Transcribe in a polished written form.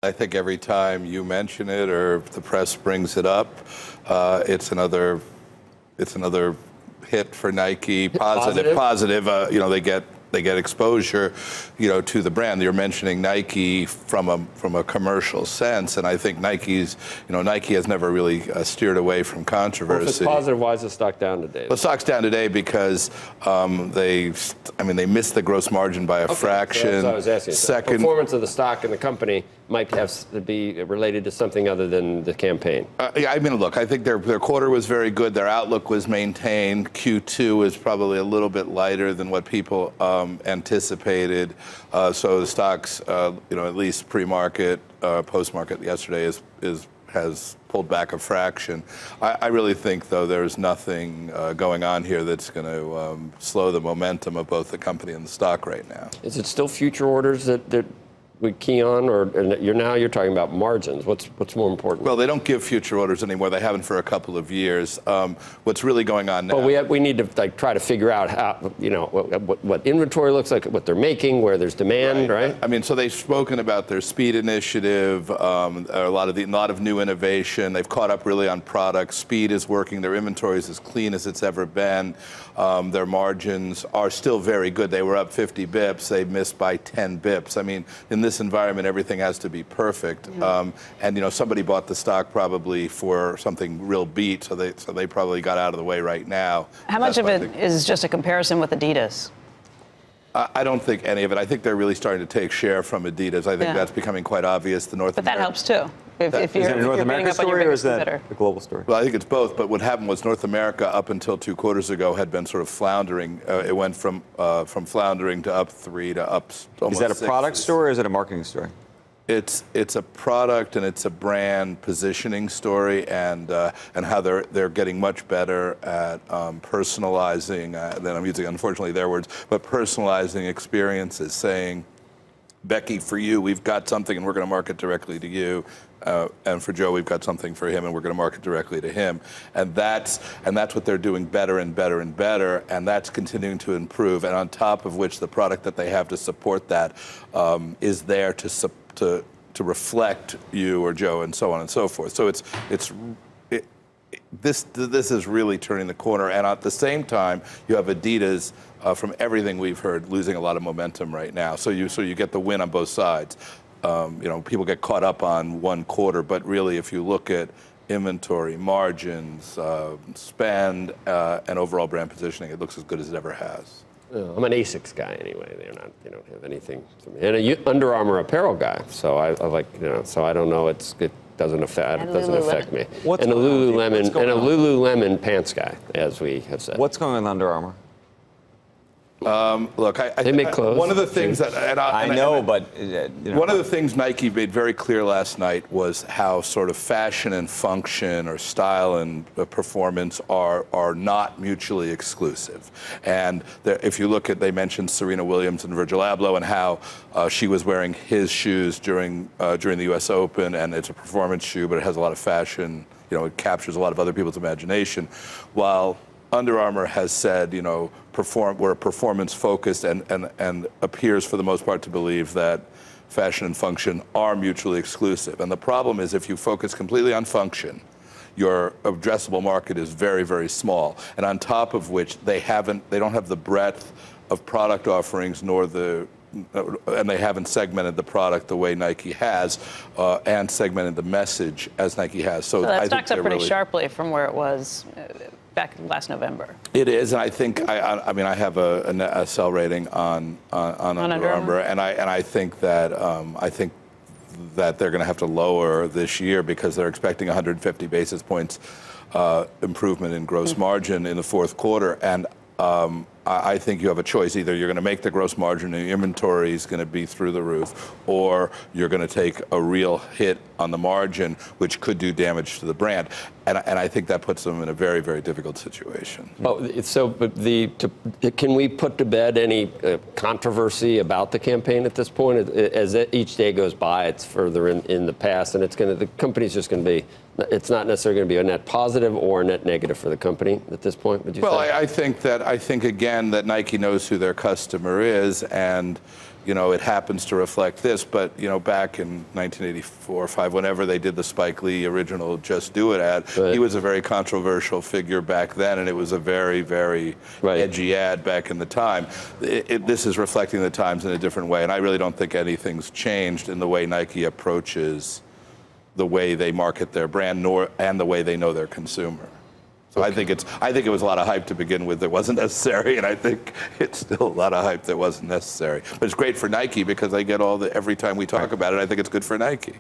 I think every time you mention it or the press brings it up, it's another hit for Nike. Positive. They get exposure, to the brand. You're mentioning Nike from a commercial sense, and I think Nike has never really steered away from controversy. Well, if it's positive, why is the stock down today? The stock's down today because they missed the gross margin by a fraction. So that's what I was asking. Second, the performance of the stock and the company might have to be related to something other than the campaign. Look, I think their quarter was very good. Their outlook was maintained. Q2 is probably a little bit lighter than what people anticipated. So the stocks, at least pre-market, post-market yesterday has pulled back a fraction. I really think, though, there's nothing going on here that's going to slow the momentum of both the company and the stock right now. Is it still future orders that we key on, or you're talking about margins? What's more important? Well, they don't give future orders anymore. They haven't for a couple of years. What's really going on now? But we need to try to figure out how what inventory looks like, what they're making, where there's demand, right? So they've spoken about their speed initiative, a lot of new innovation. They've caught up really on product. Speed is working. Their inventory is as clean as it's ever been. Their margins are still very good. They were up 50 bips. They missed by 10 bips. In this environment, everything has to be perfect. Yeah. And somebody bought the stock probably for something real beat, so they probably got out of the way right now. How much of it is just a comparison with Adidas? I don't think any of it. I think they're really starting to take share from Adidas. I think that's becoming quite obvious. But that helps too. Is it a North America story or is that a global story? Well, I think it's both. But what happened was North America, up until 2 quarters ago, had been sort of floundering. It went from floundering to up 3 to up almost 6. Is that a product story or is it a marketing story? It's a product and it's a brand positioning story, and how they're getting much better at personalizing. Then I'm using, unfortunately, their words, but personalizing experiences, saying, Becky, for you, we've got something and we're going to market directly to you. And for Joe, we've got something for him and we're going to market directly to him. And that's what they're doing better and better and better. And that's continuing to improve. And on top of which, the product that they have to support that is there to reflect you or Joe and so on and so forth. So this is really turning the corner. And at the same time, you have Adidas, from everything we've heard, losing a lot of momentum right now. So you get the win on both sides. People get caught up on one quarter, but really, if you look at inventory, margins, spend, and overall brand positioning, it looks as good as it ever has. I'm an ASICS guy anyway. They don't have anything for me. And a Under Armour apparel guy. So I like, so I don't know. It doesn't affect me. And a Lululemon pants guy, as we have said. What's going on with Under Armour? Look, they make clothes. One of the things that one of the things Nike made very clear last night was how sort of fashion and function, or style and performance, are not mutually exclusive. And if you look at, they mentioned Serena Williams and Virgil Abloh and how she was wearing his shoes during the U.S. Open, and it's a performance shoe, but it has a lot of fashion. It captures a lot of other people's imagination, while Under Armour has said, we're performance focused and appears for the most part to believe that fashion and function are mutually exclusive. And the problem is, if you focus completely on function, your addressable market is very, very small. And on top of which, they don't have the breadth of product offerings, and they haven't segmented the product the way Nike has, and segmented the message as Nike has. So that stock's up pretty sharply from where it was back last November. It is, and I think I have a sell rating on Under Armour, and I think that they're going to have to lower this year because they're expecting 150 basis points improvement in gross margin in the fourth quarter, and I think you have a choice. Either you're going to make the gross margin and your inventory is going to be through the roof, or you're going to take a real hit on the margin, which could do damage to the brand. And I think that puts them in a very, very difficult situation. Can we put to bed any controversy about the campaign at this point? As each day goes by, it's further in the past, and the company's just going to be. It's not necessarily going to be a net positive or a net negative for the company at this point, would you say? Well, I think again that Nike knows who their customer is, and it happens to reflect this, but, back in 1984 or 5, whenever they did the Spike Lee original Just Do It ad, he was a very controversial figure back then, and it was a very, very edgy ad back in the time. This is reflecting the times in a different way, and I really don't think anything's changed in the way Nike approaches the way they market their brand, and the way they know their consumer. So I think it was a lot of hype to begin with that wasn't necessary, and I think it's still a lot of hype that wasn't necessary. But it's great for Nike because I get every time we talk about it, I think it's good for Nike.